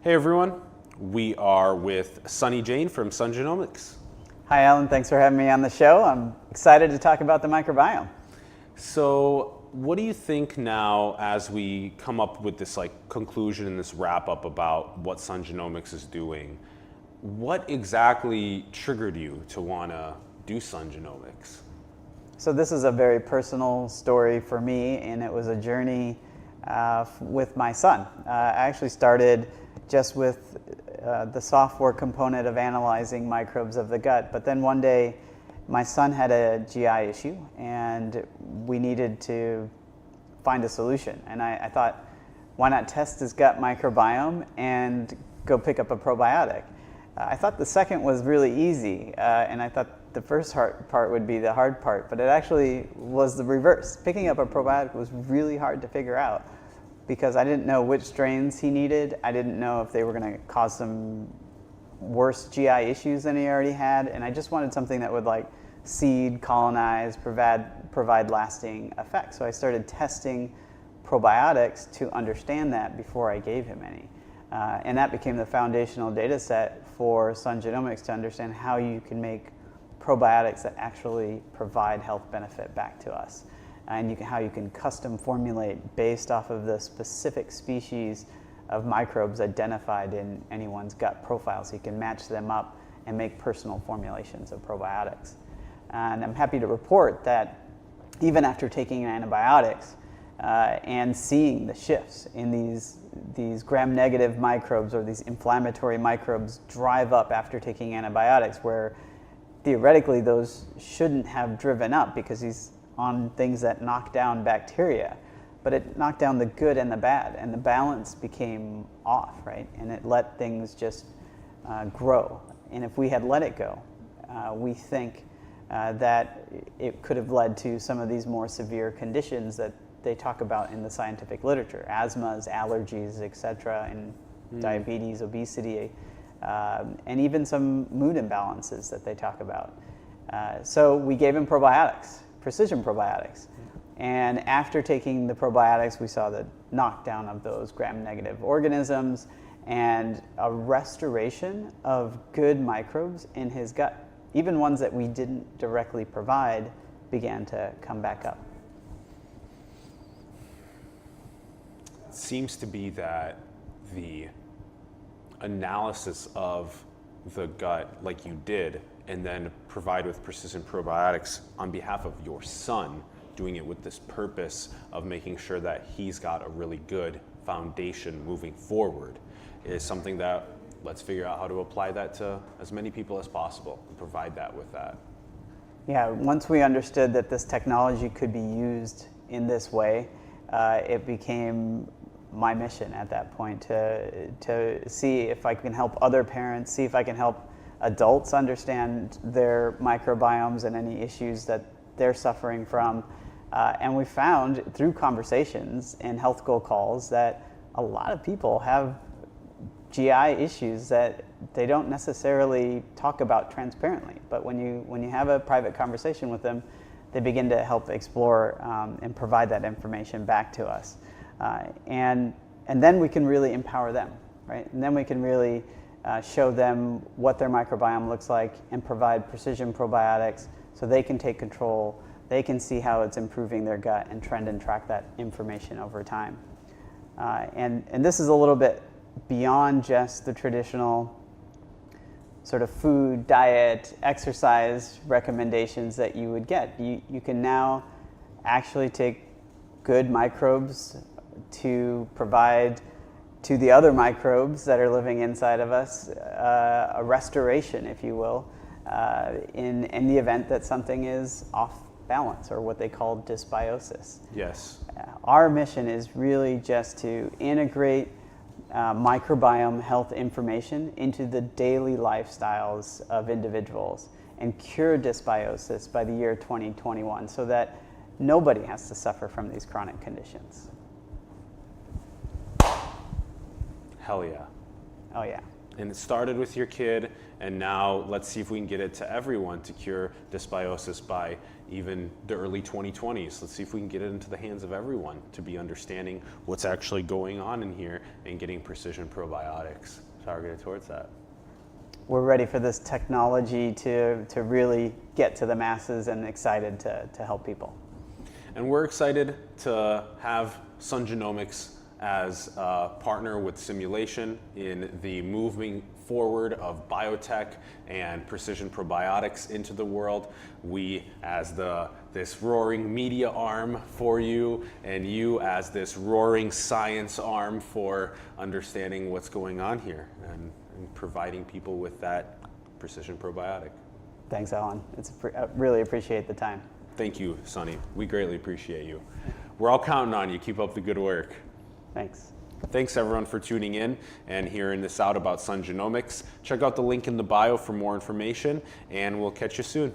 Hey everyone, we are with Sunny Jain from Sun Genomics. Hi Alan, thanks for having me on the show. I'm excited to talk about the microbiome. So what do you think now as we come up with this conclusion and this wrap up about what Sun Genomics is doing? What exactly triggered you to want to do Sun Genomics? So this is a very personal story for me, and it was a journey with my son. I actually started just with the software component of analyzing microbes of the gut, but then one day my son had a GI issue and we needed to find a solution. And I thought, why not test his gut microbiome and go pick up a probiotic? I thought the second was really easy, and I thought the first part would be the hard part, but it actually was the reverse. Picking up a probiotic was really hard to figure out because I didn't know which strains he needed. I didn't know if they were going to cause some worse GI issues than he already had, and I just wanted something that would seed, colonize, provide lasting effects. So I started testing probiotics to understand that before I gave him any. And that became the foundational data set for Sun Genomics to understand how you can make probiotics that actually provide health benefit back to us. And how you can custom formulate based off of the specific species of microbes identified in anyone's gut profile. So you can match them up and make personal formulations of probiotics. And I'm happy to report that even after taking antibiotics and seeing the shifts in these gram-negative microbes or these inflammatory microbes drive up after taking antibiotics, where theoretically those shouldn't have driven up because he's on things that knock down bacteria, but it knocked down the good and the bad, and the balance became off, right? And it let things just grow. And if we had let it go, we think that it could have led to some of these more severe conditions that they talk about in the scientific literature: asthmas, allergies, etc., and diabetes, obesity, and even some mood imbalances that they talk about. So we gave him probiotics, precision probiotics. And after taking the probiotics, we saw the knockdown of those gram-negative organisms and a restoration of good microbes in his gut. Even ones that we didn't directly provide began to come back up. It seems to be that the analysis of the gut like you did and then provide with precision probiotics on behalf of your son, doing it with this purpose of making sure that he's got a really good foundation moving forward, is something that let's figure out how to apply that to as many people as possible and provide that with that. Yeah, once we understood that this technology could be used in this way, it became my mission at that point to see if I can help other parents, see if I can help adults understand their microbiomes and any issues that they're suffering from. And we found through conversations and health goal calls that a lot of people have GI issues that they don't necessarily talk about transparently. But when you have a private conversation with them, they begin to help explore and provide that information back to us. And then we can really empower them, right? And then we can really show them what their microbiome looks like and provide precision probiotics so they can take control. They can see how it's improving their gut and trend and track that information over time. And this is a little bit beyond just the traditional sort of food, diet, exercise recommendations that you would get. You can now actually take good microbes to provide to the other microbes that are living inside of us a restoration, if you will, in the event that something is off balance, or what they call dysbiosis. Yes. Our mission is really just to integrate microbiome health information into the daily lifestyles of individuals and cure dysbiosis by the year 2021 so that nobody has to suffer from these chronic conditions. Hell yeah. Oh yeah. And it started with your kid, and now let's see if we can get it to everyone to cure dysbiosis by even the early 2020s. Let's see if we can get it into the hands of everyone to be understanding what's actually going on in here and getting precision probiotics targeted towards that. We're ready for this technology to really get to the masses and excited to help people. And we're excited to have Sun Genomics as a partner with Simulation in the moving forward of biotech and precision probiotics into the world. We as this roaring media arm for you, and you as this roaring science arm for understanding what's going on here and providing people with that precision probiotic. Thanks, Alan. I really appreciate the time. Thank you, Sonny. We greatly appreciate you. We're all counting on you. Keep up the good work. Thanks. Thanks everyone for tuning in and hearing this out about Sun Genomics. Check out the link in the bio for more information, and we'll catch you soon.